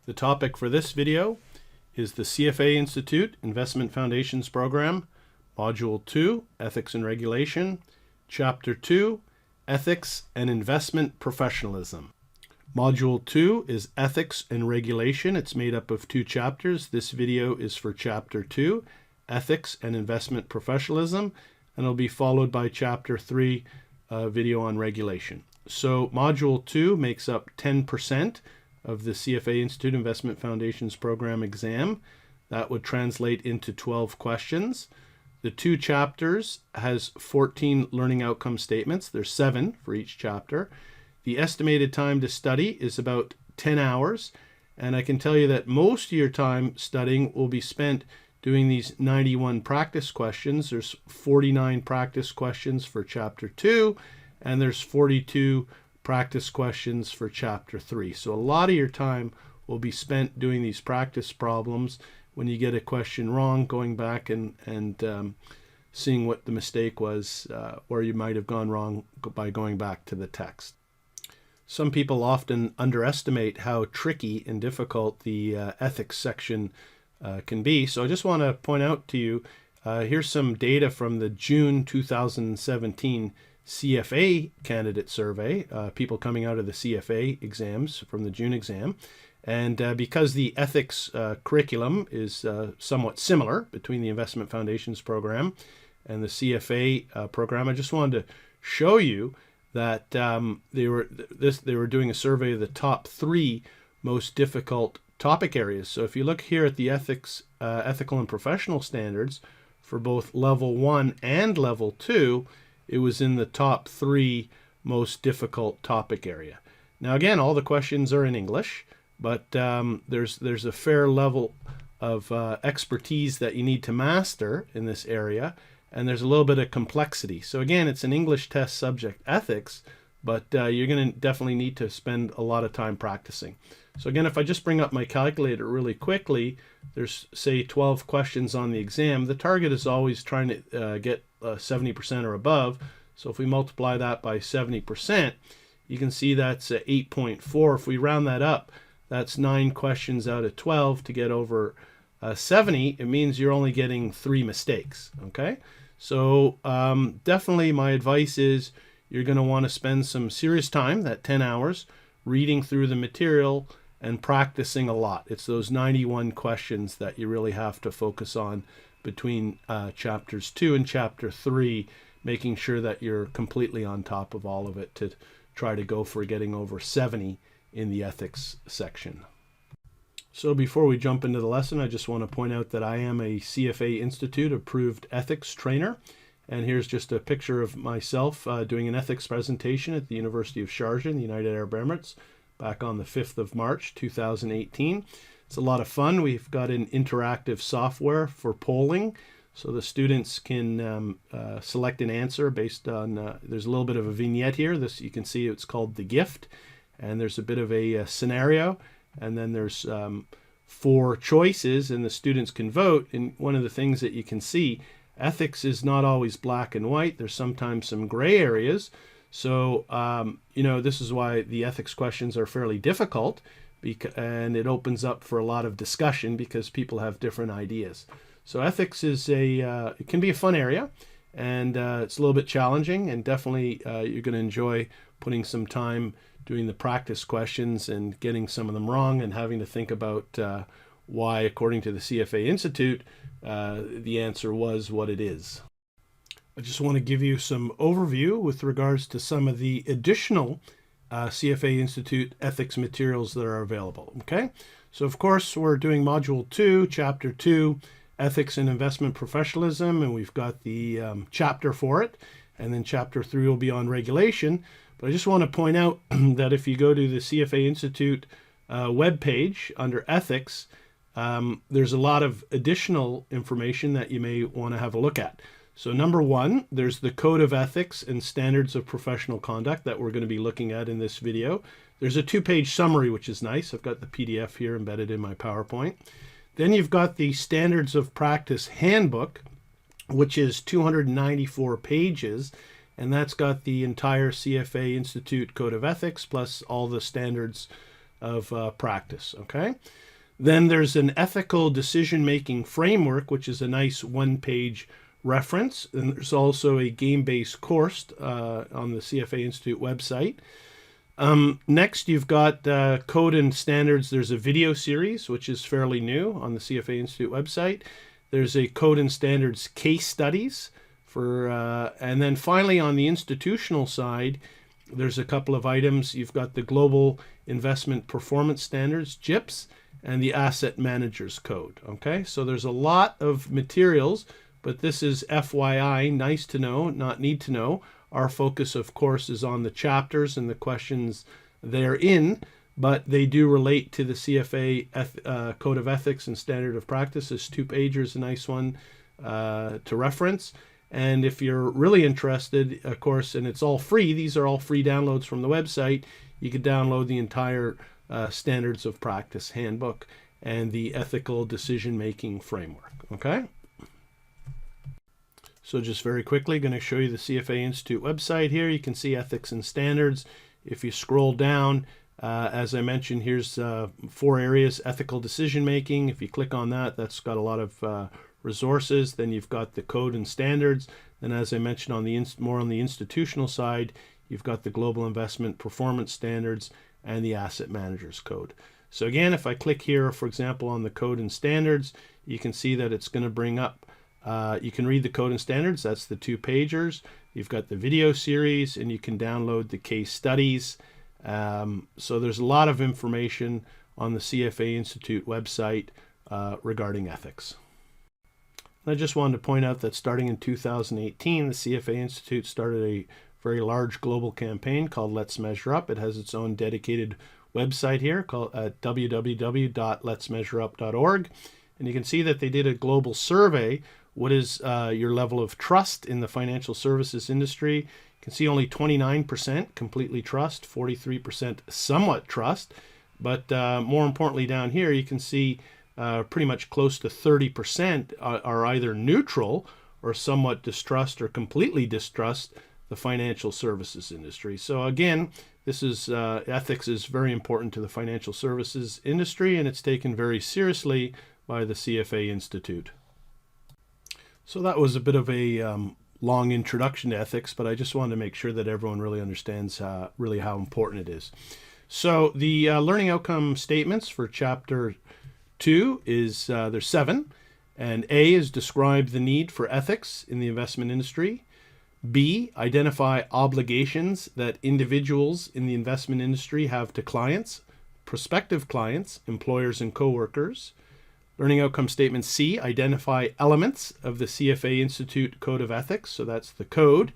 The topic for this video is the CFA Institute Investment Foundations Program, Module 2, Ethics and Regulation, Chapter 2, Ethics and Investment Professionalism. Module 2 is Ethics and Regulation. It's made up of 2 chapters. This video is for Chapter 2, Ethics and Investment Professionalism, and it'll be followed by Chapter 3, video on regulation. So Module 2 makes up 10% of the CFA Institute Investment Foundations Program exam. That would translate into 12 questions. The 2 chapters has 14 learning outcome statements. There's 7 for each chapter. The estimated time to study is about 10 hours. And I can tell you that most of your time studying will be spent doing these 91 practice questions. There's 49 practice questions for Chapter 2, and there's 42 practice questions for Chapter 3. So a lot of your time will be spent doing these practice problems. When you get a question wrong, going back and seeing what the mistake was, or you might have gone wrong by going back to the text. Some people often underestimate how tricky and difficult the ethics section can be. So I just want to point out to you, here's some data from the June 2017 CFA candidate survey, people coming out of the CFA exams from the June exam. And because the ethics curriculum is somewhat similar between the Investment Foundations program and the CFA program, I just wanted to show you that they were doing a survey of the top 3 most difficult topic areas. So if you look here at the ethics, ethical and professional standards for both level 1 and level 2, it was in the top 3 most difficult topic area. Now again, all the questions are in English, but there's a fair level of expertise that you need to master in this area, and there's a little bit of complexity. So again, it's an English test subject, ethics, but you're going to definitely need to spend a lot of time practicing. So again, if I just bring up my calculator really quickly, there's say 12 questions on the exam. The target is always trying to get 70% or above. So if we multiply that by 70%, you can see that's 8.4. If we round that up, that's 9 questions out of 12 to get over 70. It means you're only getting 3 mistakes. Okay, so definitely my advice is you're going to want to spend some serious time, that 10 hours, reading through the material and practicing a lot. It's those 91 questions that you really have to focus on between chapters 2 and chapter 3, making sure that you're completely on top of all of it to try to go for getting over 70 in the ethics section. So before we jump into the lesson, I just want to point out that I am a CFA Institute approved ethics trainer. And here's just a picture of myself doing an ethics presentation at the University of Sharjah in the United Arab Emirates back on the 5th of March 2018. It's a lot of fun. We've got an interactive software for polling, so the students can select an answer based on, there's a little bit of a vignette here. This, you can see it's called The Gift, and there's a bit of a scenario, and then there's 4 choices, and the students can vote. And one of the things that you can see, ethics is not always black and white. There's sometimes some gray areas. So, this is why the ethics questions are fairly difficult, and it opens up for a lot of discussion because people have different ideas. So ethics is it can be a fun area, and it's a little bit challenging, and definitely you're going to enjoy putting some time doing the practice questions and getting some of them wrong and having to think about why, according to the CFA Institute, the answer was what it is. I just want to give you some overview with regards to some of the additional CFA Institute ethics materials that are available. Okay, so of course we're doing Module 2, Chapter 2, Ethics and Investment Professionalism, and we've got the chapter for it, and then Chapter 3 will be on regulation. But I just want to point out that if you go to the CFA Institute webpage under ethics, there's a lot of additional information that you may want to have a look at. So number 1, there's the Code of Ethics and Standards of Professional Conduct that we're going to be looking at in this video. There's a 2-page summary, which is nice. I've got the PDF here embedded in my PowerPoint. Then you've got the Standards of Practice Handbook, which is 294 pages, and that's got the entire CFA Institute Code of Ethics plus all the standards of practice. Okay. Then there's an ethical decision-making framework, which is a nice one-page reference. And there's also a game-based course on the CFA Institute website. Next, you've got code and standards. There's a video series, which is fairly new on the CFA Institute website. There's a code and standards case studies and then finally on the institutional side, there's a couple of items. You've got the Global Investment Performance Standards, GIPS, and the Asset Managers Code. Okay, so there's a lot of materials, but this is FYI, nice to know, not need to know. Our focus, of course, is on the chapters and the questions therein, but they do relate to the CFA Code of Ethics and Standard of Practice. This 2-pager is a nice one to reference. And if you're really interested, of course, and it's all free, these are all free downloads from the website, you could download the entire Standards of Practice Handbook and the Ethical Decision-Making Framework. Okay? So just very quickly, going to show you the CFA Institute website here. You can see ethics and standards. If you scroll down, as I mentioned, here's 4 areas: ethical decision making. If you click on that, that's got a lot of resources. Then you've got the code and standards. Then, as I mentioned, on the more on the institutional side, you've got the global investment performance standards and the asset managers code. So again, if I click here, for example, on the code and standards, you can see that it's going to bring up. You can read the code and standards. That's the 2-pagers. You've got the video series, and you can download the case studies. So there's a lot of information on the CFA Institute website regarding ethics. I just wanted to point out that starting in 2018, the CFA Institute started a very large global campaign called Let's Measure Up. It has its own dedicated website here called www.letsmeasureup.org. And you can see that they did a global survey. What is your level of trust in the financial services industry? You can see only 29% completely trust, 43% somewhat trust. But more importantly down here, you can see pretty much close to 30% are either neutral or somewhat distrust or completely distrust the financial services industry. So again, this is ethics is very important to the financial services industry, and it's taken very seriously by the CFA Institute. So that was a bit of a long introduction to ethics, but I just wanted to make sure that everyone really understands really how important it is. So the learning outcome statements for Chapter 2 is there's 7, and A is describe the need for ethics in the investment industry. B, identify obligations that individuals in the investment industry have to clients, prospective clients, employers, and coworkers. Learning outcome statement C, identify elements of the CFA Institute Code of Ethics. So that's the code.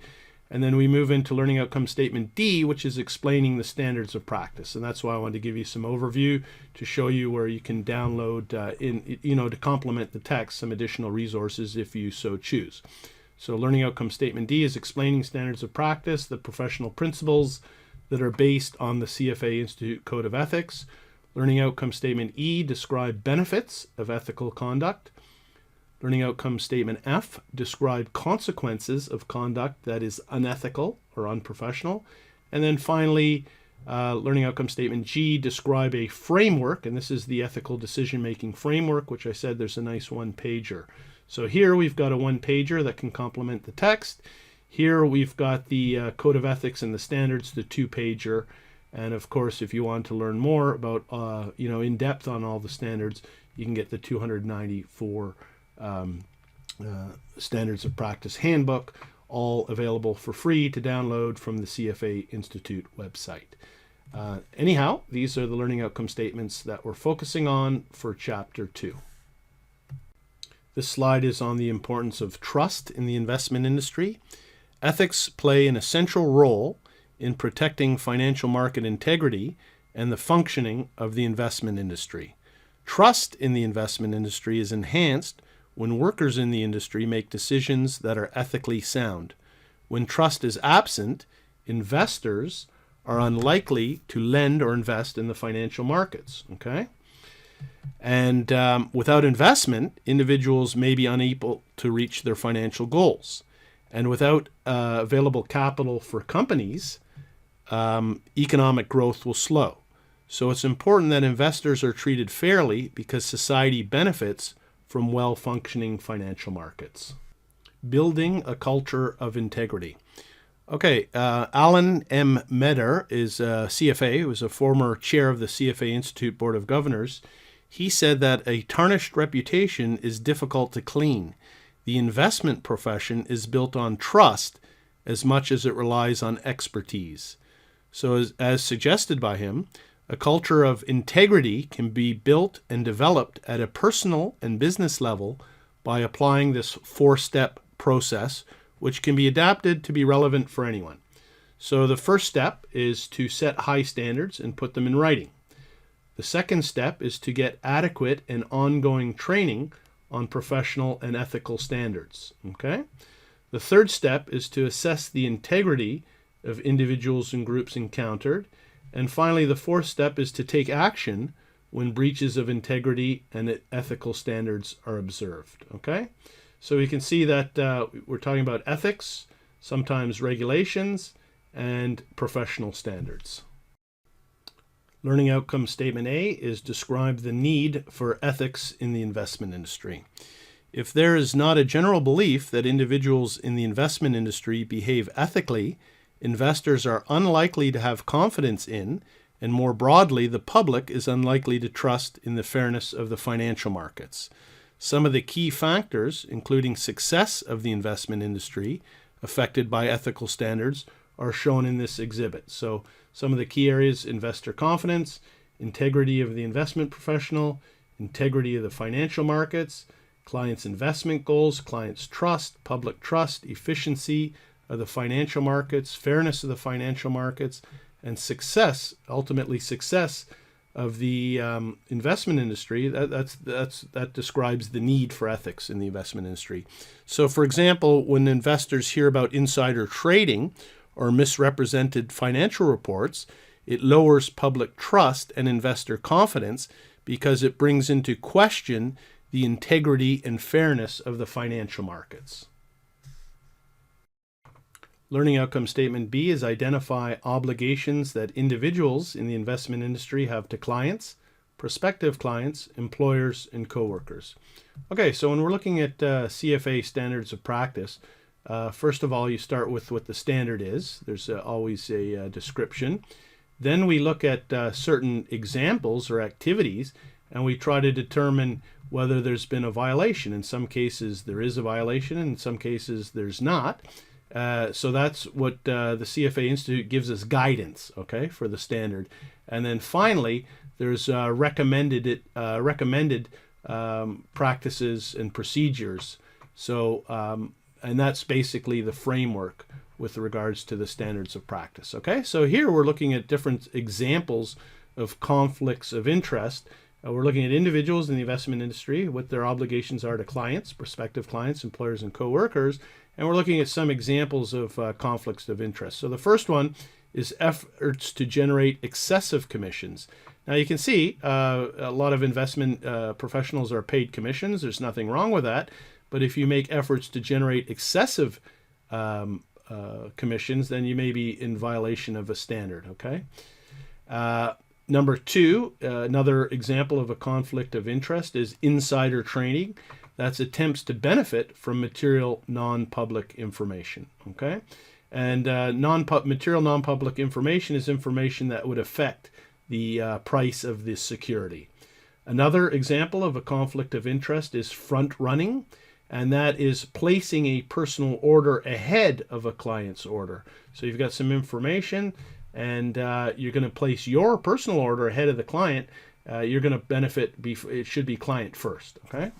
And then we move into learning outcome statement D, which is explaining the standards of practice. And that's why I wanted to give you some overview to show you where you can download, to complement the text, some additional resources if you so choose. So learning outcome statement D is explaining standards of practice, the professional principles that are based on the CFA Institute Code of Ethics. Learning outcome statement E, describe benefits of ethical conduct. Learning outcome statement F, describe consequences of conduct that is unethical or unprofessional. And then finally, learning outcome statement G, describe a framework, and this is the ethical decision-making framework, which I said there's a nice 1-pager. So here we've got a 1-pager that can complement the text. Here we've got the Code of Ethics and the Standards, the 2-pager. And of course, if you want to learn more about, in depth on all the standards, you can get the 294 Standards of Practice Handbook, all available for free to download from the CFA Institute website. Anyhow, these are the learning outcome statements that we're focusing on for Chapter 2. This slide is on the importance of trust in the investment industry. Ethics play an essential role in protecting financial market integrity and the functioning of the investment industry. Trust in the investment industry is enhanced when workers in the industry make decisions that are ethically sound. When trust is absent, investors are unlikely to lend or invest in the financial markets. Okay? And without investment, individuals may be unable to reach their financial goals. And without available capital for companies, economic growth will slow. So it's important that investors are treated fairly because society benefits from well-functioning financial markets. Building a culture of integrity. Okay, Alan M. Meder is a CFA, who was a former chair of the CFA Institute Board of Governors. He said that a tarnished reputation is difficult to clean. The investment profession is built on trust as much as it relies on expertise. So as suggested by him, a culture of integrity can be built and developed at a personal and business level by applying this four-step process, which can be adapted to be relevant for anyone. So the first step is to set high standards and put them in writing. The second step is to get adequate and ongoing training on professional and ethical standards. Okay? The third step is to assess the integrity of individuals and groups encountered. And finally, the fourth step is to take action when breaches of integrity and ethical standards are observed. Okay? So we can see that we're talking about ethics, sometimes regulations, and professional standards. Learning outcome statement A is describe the need for ethics in the investment industry. If there is not a general belief that individuals in the investment industry behave ethically, investors are unlikely to have confidence in, and more broadly, the public is unlikely to trust in the fairness of the financial markets. Some of the key factors, including success of the investment industry affected by ethical standards, are shown in this exhibit. So some of the key areas: investor confidence, integrity of the investment professional, integrity of the financial markets, clients' investment goals, clients' trust, public trust, efficiency of the financial markets, fairness of the financial markets, and success, ultimately success of the investment industry. That describes the need for ethics in the investment industry. So, for example, when investors hear about insider trading or misrepresented financial reports, it lowers public trust and investor confidence because it brings into question the integrity and fairness of the financial markets. Learning outcome statement B is identify obligations that individuals in the investment industry have to clients, prospective clients, employers, and coworkers. Okay, so when we're looking at CFA standards of practice, first of all, you start with what the standard is. There's always a description. Then we look at certain examples or activities, and we try to determine whether there's been a violation. In some cases, there is a violation, and in some cases, there's not. So that's what the CFA Institute gives us guidance, okay, for the standard. And then finally, there's recommended practices and procedures. So, and that's basically the framework with regards to the standards of practice, okay? So here we're looking at different examples of conflicts of interest. We're looking at individuals in the investment industry, what their obligations are to clients, prospective clients, employers, and coworkers. And we're looking at some examples of conflicts of interest. So the first one is efforts to generate excessive commissions. Now you can see a lot of investment professionals are paid commissions. There's nothing wrong with that. But if you make efforts to generate excessive commissions, then you may be in violation of a standard, okay? Number two, another example of a conflict of interest is insider trading. That's attempts to benefit from material non-public information, okay? And material non-public information is information that would affect the price of this security. Another example of a conflict of interest is front running, and that is placing a personal order ahead of a client's order. So you've got some information, and you're going to place your personal order ahead of the client. You're going to benefit, it should be client first, okay?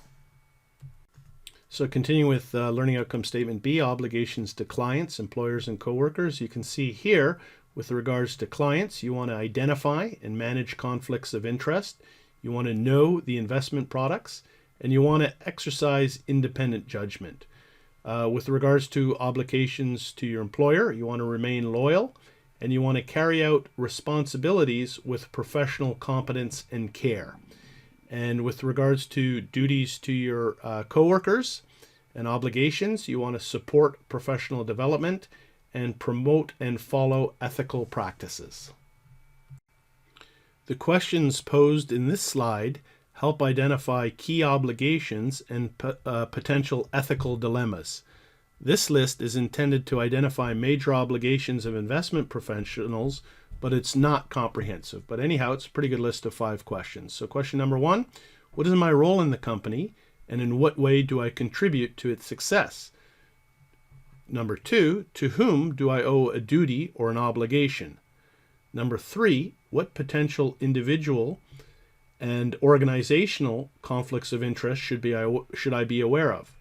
So continuing with Learning Outcome Statement B, obligations to clients, employers, and coworkers. You can see here, with regards to clients, you want to identify and manage conflicts of interest. You want to know the investment products, and you want to exercise independent judgment. With regards to obligations to your employer, you want to remain loyal, and you want to carry out responsibilities with professional competence and care. And with regards to duties to your coworkers and obligations, you want to support professional development and promote and follow ethical practices. The questions posed in this slide help identify key obligations and potential ethical dilemmas. This list is intended to identify major obligations of investment professionals, but it's not comprehensive. But anyhow, it's a pretty good list of 5 questions. So question number 1, what is my role in the company, and in what way do I contribute to its success? Number 2, to whom do I owe a duty or an obligation? Number 3, what potential individual and organizational conflicts of interest should I be aware of?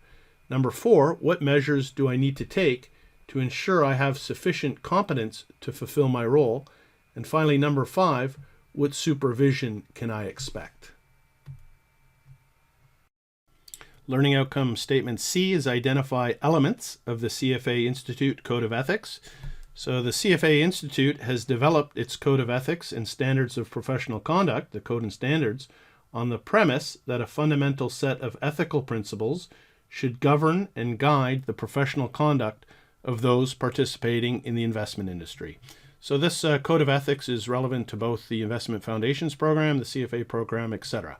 Number 4, what measures do I need to take to ensure I have sufficient competence to fulfill my role? And finally, number 5, what supervision can I expect? Learning Outcome Statement C is identify elements of the CFA Institute Code of Ethics. So the CFA Institute has developed its Code of Ethics and Standards of Professional Conduct, the Code and Standards, on the premise that a fundamental set of ethical principles should govern and guide the professional conduct of those participating in the investment industry. So this Code of Ethics is relevant to both the Investment Foundations Program, the CFA program, etc.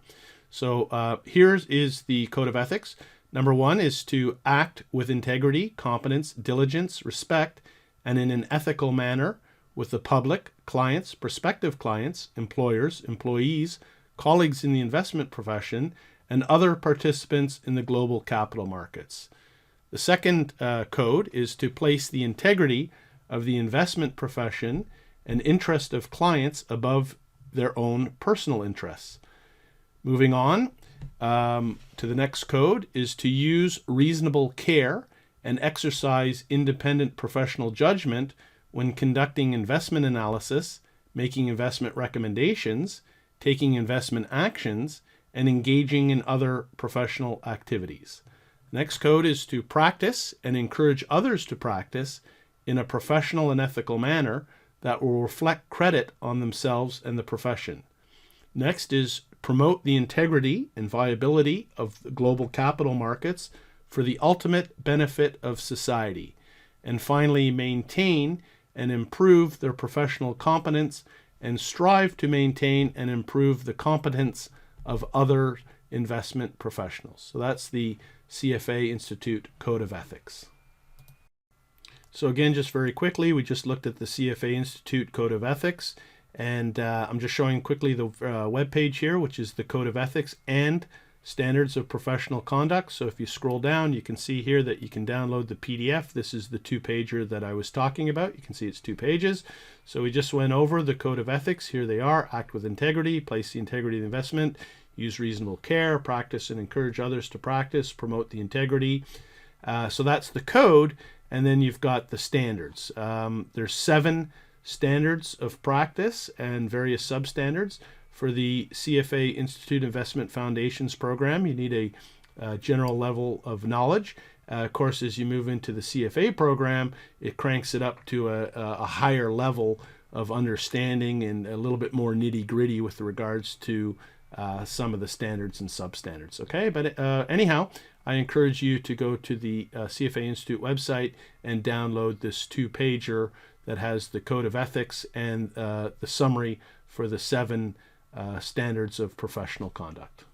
So here is the Code of Ethics. Number 1 is to act with integrity, competence, diligence, respect, and in an ethical manner with the public, clients, prospective clients, employers, employees, colleagues in the investment profession, and other participants in the global capital markets. The second code is to place the integrity of the investment profession and interest of clients above their own personal interests. Moving on to the next code is to use reasonable care and exercise independent professional judgment when conducting investment analysis, making investment recommendations, taking investment actions, and engaging in other professional activities. Next code is to practice and encourage others to practice in a professional and ethical manner that will reflect credit on themselves and the profession. Next is promote the integrity and viability of the global capital markets for the ultimate benefit of society. And finally, maintain and improve their professional competence and strive to maintain and improve the competence of other investment professionals. So that's the CFA Institute Code of Ethics. So again, just very quickly, we just looked at the CFA Institute Code of Ethics, and I'm just showing quickly the web page here, which is the Code of Ethics and Standards of Professional Conduct. So if you scroll down, you can see here that you can download the PDF. This is the 2-pager that I was talking about. You can see it's 2 pages. So we just went over the Code of Ethics. Here they are: act with integrity, place the integrity of the investment, use reasonable care, practice and encourage others to practice, promote the integrity. So that's the code. And then you've got the standards. There's 7 standards of practice and various substandards. For the CFA Institute Investment Foundations program, you need a general level of knowledge. Of course, as you move into the CFA program, it cranks it up to a higher level of understanding and a little bit more nitty-gritty with regards to some of the standards and substandards. Okay, but anyhow, I encourage you to go to the CFA Institute website and download this 2-pager that has the Code of Ethics and the summary for the 7 standards of professional conduct.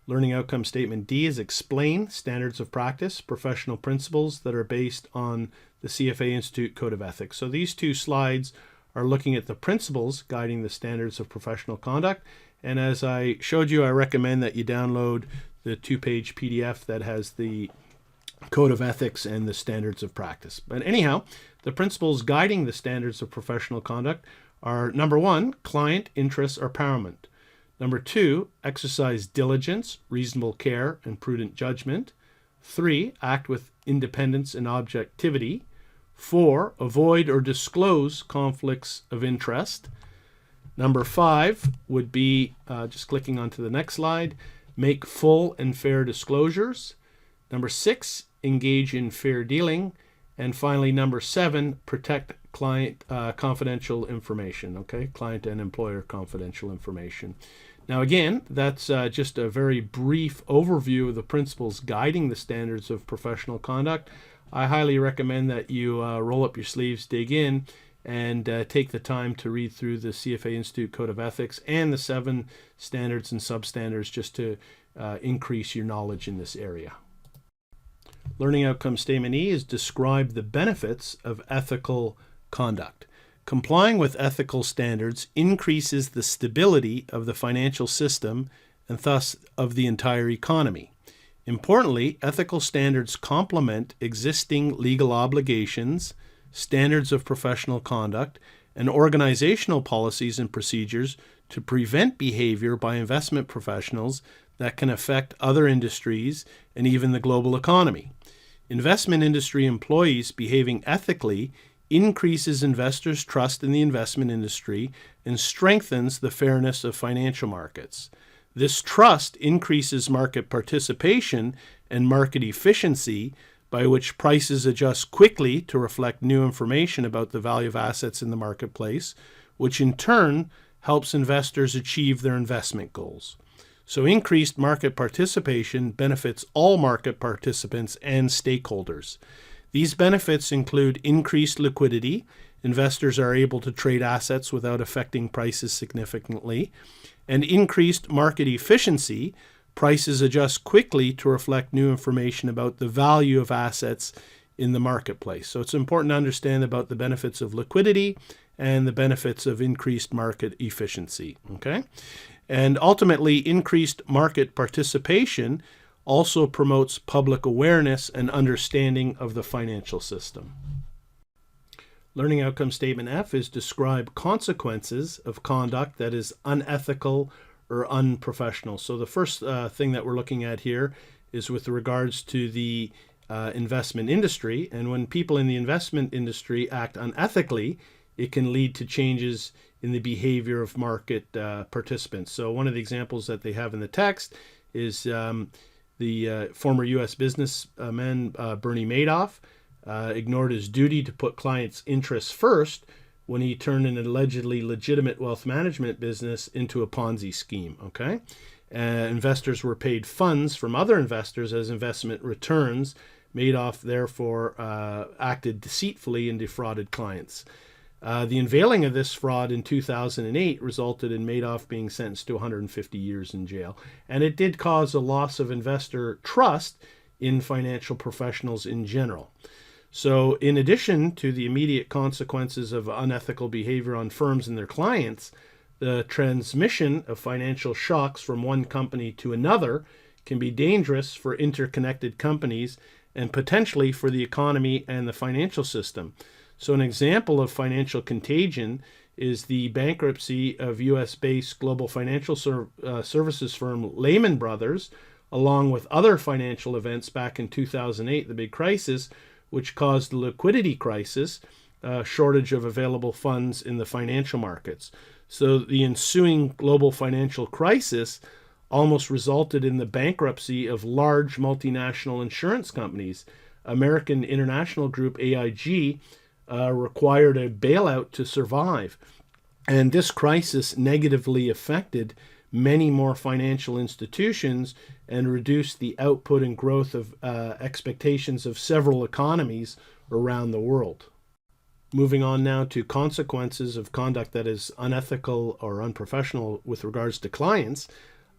Learning Outcome Statement D is explain standards of practice, professional principles that are based on the CFA Institute Code of Ethics. So these 2 slides are looking at the principles guiding the standards of professional conduct. And as I showed you, I recommend that you download the 2-page PDF that has the Code of Ethics and the standards of practice. But anyhow, the principles guiding the standards of professional conduct are: number 1, client interests are paramount. Number 2, exercise diligence, reasonable care, and prudent judgment. 3, act with independence and objectivity. 4, avoid or disclose conflicts of interest. Number 5 would be, just clicking onto the next slide, make full and fair disclosures. Number 6, engage in fair dealing. And finally, number 7, protect client confidential information, okay? Client and employer confidential information. Now again, that's just a very brief overview of the principles guiding the standards of professional conduct. I highly recommend that you roll up your sleeves, dig in, and take the time to read through the CFA Institute Code of Ethics and the 7 standards and substandards just to increase your knowledge in this area. Learning Outcome Statement E is describe the benefits of ethical conduct. Complying with ethical standards increases the stability of the financial system and thus of the entire economy. Importantly, ethical standards complement existing legal obligations, standards of professional conduct, and organizational policies and procedures to prevent behavior by investment professionals that can affect other industries and even the global economy. Investment industry employees behaving ethically increases investors' trust in the investment industry and strengthens the fairness of financial markets. This trust increases market participation and market efficiency, by which prices adjust quickly to reflect new information about the value of assets in the marketplace, which in turn helps investors achieve their investment goals. So increased market participation benefits all market participants and stakeholders. These benefits include increased liquidity. Investors are able to trade assets without affecting prices significantly. And increased market efficiency. Prices adjust quickly to reflect new information about the value of assets in the marketplace. So it's important to understand about the benefits of liquidity and the benefits of increased market efficiency. Okay? And ultimately, increased market participation also promotes public awareness and understanding of the financial system. Learning Outcome Statement F is describe consequences of conduct that is unethical or unprofessional. So the first thing that we're looking at here is with regards to the investment industry. And when people in the investment industry act unethically, it can lead to changes in the behavior of market participants. So one of the examples that they have in the text is the former U.S. businessman Bernie Madoff ignored his duty to put clients' interests first when he turned an allegedly legitimate wealth management business into a Ponzi scheme. Okay, investors were paid funds from other investors as investment returns. Madoff therefore acted deceitfully and defrauded clients. The unveiling of this fraud in 2008 resulted in Madoff being sentenced to 150 years in jail. And it did cause a loss of investor trust in financial professionals in general. So in addition to the immediate consequences of unethical behavior on firms and their clients, the transmission of financial shocks from one company to another can be dangerous for interconnected companies and potentially for the economy and the financial system. So an example of financial contagion is the bankruptcy of U.S.-based global financial services firm Lehman Brothers, along with other financial events back in 2008, the big crisis, which caused the liquidity crisis, shortage of available funds in the financial markets. So the ensuing global financial crisis almost resulted in the bankruptcy of large multinational insurance companies. American International Group, AIG, required a bailout to survive. And this crisis negatively affected many more financial institutions and reduced the output and growth of expectations of several economies around the world. Moving on now to consequences of conduct that is unethical or unprofessional with regards to clients.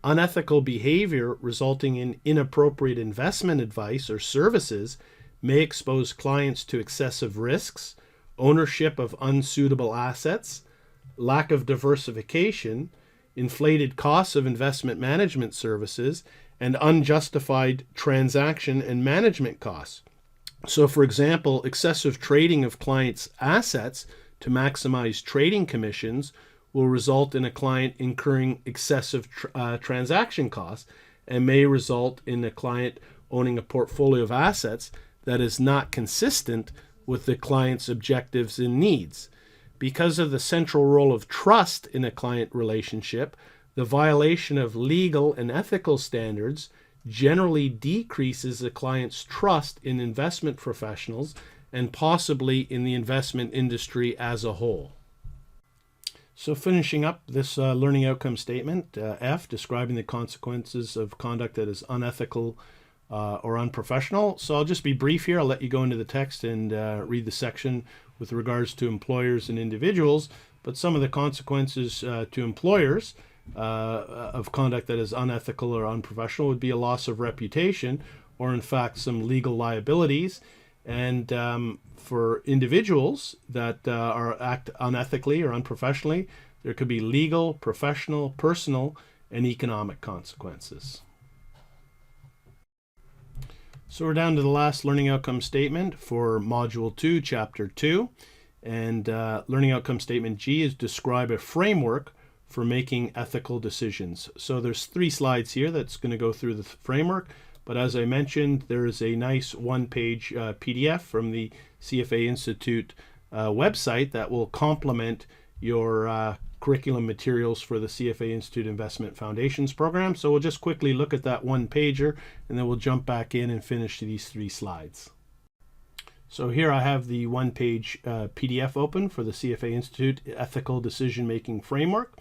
Unethical behavior resulting in inappropriate investment advice or services may expose clients to excessive risks, ownership of unsuitable assets, lack of diversification, inflated costs of investment management services, and unjustified transaction and management costs. So, for example, excessive trading of clients' assets to maximize trading commissions will result in a client incurring excessive transaction costs and may result in a client owning a portfolio of assets that is not consistent with the client's objectives and needs. Because of the central role of trust in a client relationship, the violation of legal and ethical standards generally decreases the client's trust in investment professionals and possibly in the investment industry as a whole. So finishing up this learning outcome statement, F, describing the consequences of conduct that is unethical or unprofessional. So I'll just be brief here. I'll let you go into the text and read the section with regards to employers and individuals, but some of the consequences to employers of conduct that is unethical or unprofessional would be a loss of reputation, or in fact some legal liabilities. And for individuals that act unethically or unprofessionally, there could be legal, professional, personal, and economic consequences. So we're down to the last learning outcome statement for Module 2, Chapter 2. And learning outcome statement G is describe a framework for making ethical decisions. So there's 3 slides here that's going to go through the framework. But as I mentioned, there is a nice one-page PDF from the CFA Institute website that will complement your curriculum materials for the CFA Institute Investment Foundations program. So we'll just quickly look at that one-pager, and then we'll jump back in and finish these 3 slides. So here I have the one-page PDF open for the CFA Institute Ethical Decision-Making Framework.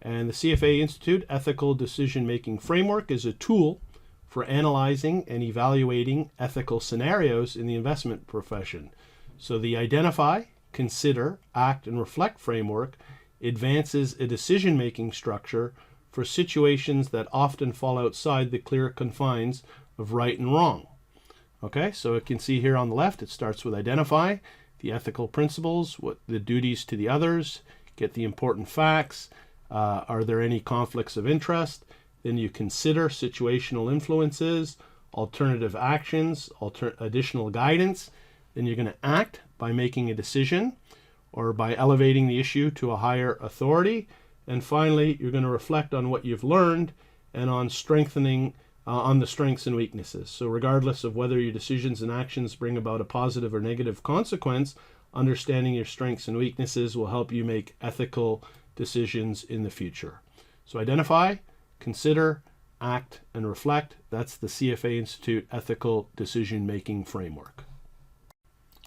And the CFA Institute Ethical Decision-Making Framework is a tool for analyzing and evaluating ethical scenarios in the investment profession. So the Identify, Consider, Act, and Reflect framework advances a decision-making structure for situations that often fall outside the clear confines of right and wrong. Okay, so you can see here on the left, it starts with identify the ethical principles, what the duties to the others, get the important facts, are there any conflicts of interest? Then you consider situational influences, alternative actions, additional guidance. Then you're going to act by making a decision or by elevating the issue to a higher authority. And finally, you're going to reflect on what you've learned and on strengthening on the strengths and weaknesses. So regardless of whether your decisions and actions bring about a positive or negative consequence, understanding your strengths and weaknesses will help you make ethical decisions in the future. So identify, consider, act, and reflect. That's the CFA Institute Ethical Decision-Making Framework.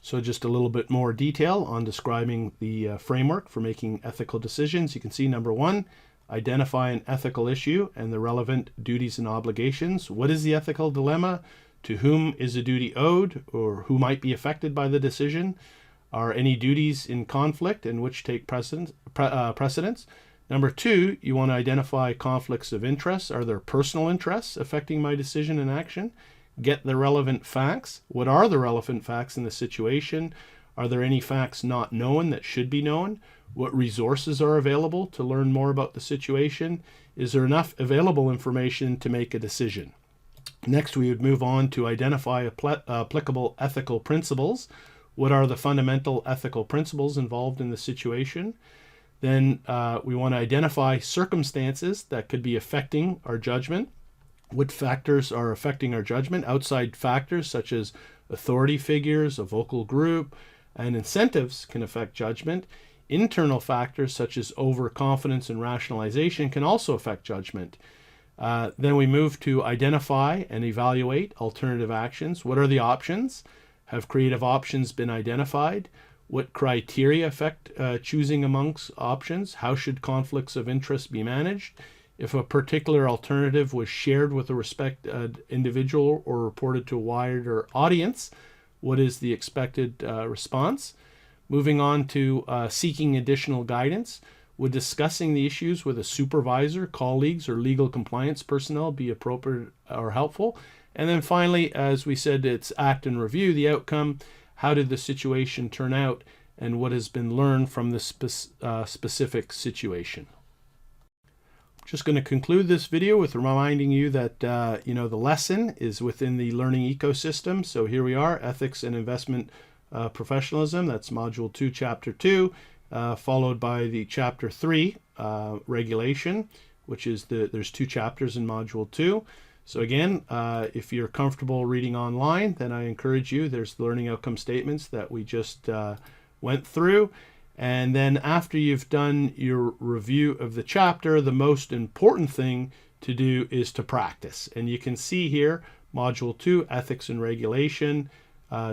So just a little bit more detail on describing the framework for making ethical decisions. You can see number 1, identify an ethical issue and the relevant duties and obligations. What is the ethical dilemma? To whom is a duty owed, or who might be affected by the decision? Are any duties in conflict and which take precedence? Number 2, you want to identify conflicts of interest. Are there personal interests affecting my decision and action? Get the relevant facts. What are the relevant facts in the situation? Are there any facts not known that should be known? What resources are available to learn more about the situation? Is there enough available information to make a decision? Next, we would move on to identify applicable ethical principles. What are the fundamental ethical principles involved in the situation? Then we want to identify circumstances that could be affecting our judgment. What factors are affecting our judgment? Outside factors such as authority figures, a vocal group, and incentives can affect judgment. Internal factors such as overconfidence and rationalization can also affect judgment. Then we move to identify and evaluate alternative actions. What are the options? Have creative options been identified? What criteria affect choosing amongst options? How should conflicts of interest be managed? If a particular alternative was shared with a respected individual or reported to a wider audience, what is the expected response? Moving on to seeking additional guidance. Would discussing the issues with a supervisor, colleagues, or legal compliance personnel be appropriate or helpful? And then finally, as we said, it's act and review the outcome. How did the situation turn out, and what has been learned from this specific situation? I'm just going to conclude this video with reminding you that the lesson is within the learning ecosystem. So here we are, Ethics and Investment Professionalism. That's Module 2, Chapter 2, followed by the Chapter 3, Regulation, which is there's 2 chapters in Module 2. So again, if you're comfortable reading online, then I encourage you, there's the learning outcome statements that we just went through. And then after you've done your review of the chapter, the most important thing to do is to practice. And you can see here, Module 2, Ethics and Regulation,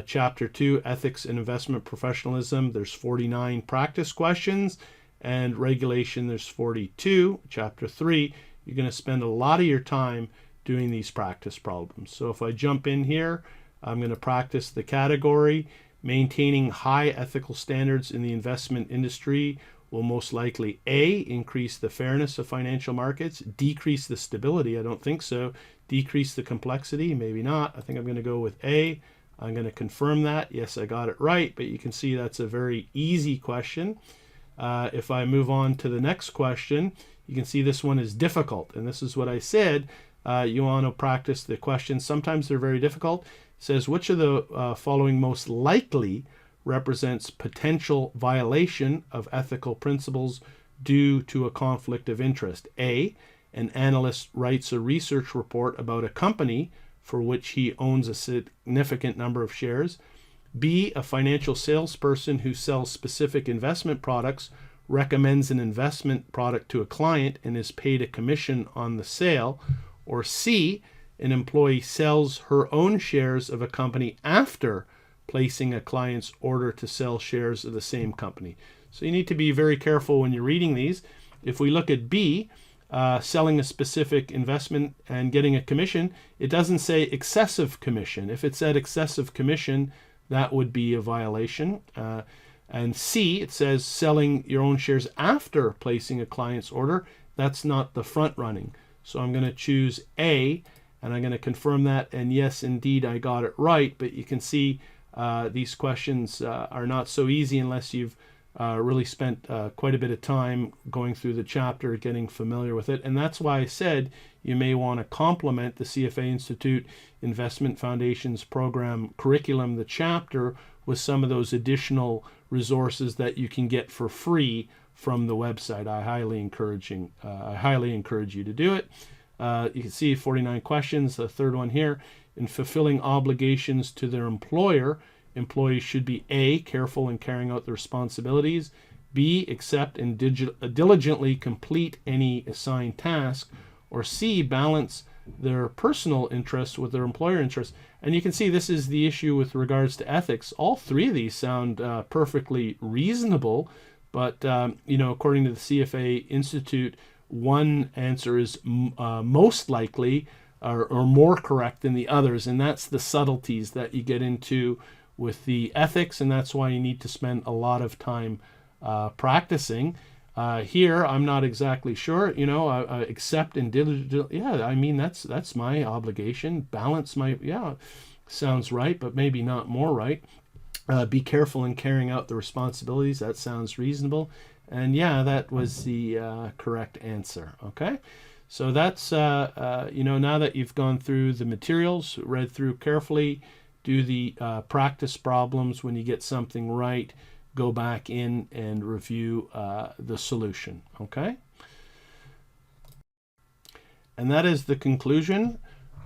Chapter 2, Ethics and Investment Professionalism, there's 49 practice questions, and Regulation, there's 42. Chapter 3, you're going to spend a lot of your time doing these practice problems. So if I jump in here, I'm going to practice the category. Maintaining high ethical standards in the investment industry will most likely A, increase the fairness of financial markets, decrease the stability, I don't think so, decrease the complexity, maybe not. I think I'm going to go with A. I'm going to confirm that. Yes, I got it right, but you can see that's a very easy question. If I move on to the next question, you can see this one is difficult, and this is what I said. You want to practice the questions. Sometimes they're very difficult. It says, which of the following most likely represents potential violation of ethical principles due to a conflict of interest? A, an analyst writes a research report about a company for which he owns a significant number of shares. B, a financial salesperson who sells specific investment products recommends an investment product to a client and is paid a commission on the sale. Or C, an employee sells her own shares of a company after placing a client's order to sell shares of the same company. So you need to be very careful when you're reading these. If we look at B, selling a specific investment and getting a commission, it doesn't say excessive commission. If it said excessive commission, that would be a violation. And C, it says selling your own shares after placing a client's order. That's not the front running. So I'm going to choose A, and I'm going to confirm that. And yes, indeed, I got it right. But you can see these questions are not so easy unless you've really spent quite a bit of time going through the chapter, getting familiar with it. And that's why I said you may want to complement the CFA Institute Investment Foundations program curriculum, the chapter, with some of those additional resources that you can get for free from the website. I highly encourage you to do it. You can see 49 questions. The third one here, in fulfilling obligations to their employer, employees should be A, careful in carrying out their responsibilities, B, accept and diligently complete any assigned task, or C, balance their personal interests with their employer interests. And you can see this is the issue with regards to ethics. All three of these sound perfectly reasonable, but according to the CFA Institute, one answer is most likely or more correct than the others, and that's the subtleties that you get into with the ethics, and that's why you need to spend a lot of time practicing. Here, I'm not exactly sure. Accept and diligently. Yeah, I mean that's my obligation. Balance my sounds right, but maybe not more right. Be careful in carrying out the responsibilities. That sounds reasonable, and yeah, that was the correct answer. Okay, so that's now that you've gone through the materials, read through carefully, do the practice problems. When you get something right, go back in and review the solution, okay? And that is the conclusion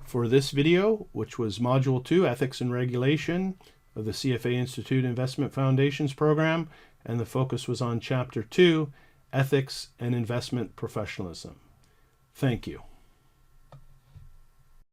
for this video, which was Module 2, Ethics and Regulation of the CFA Institute Investment Foundations program, and the focus was on Chapter 2, Ethics and Investment Professionalism. Thank you.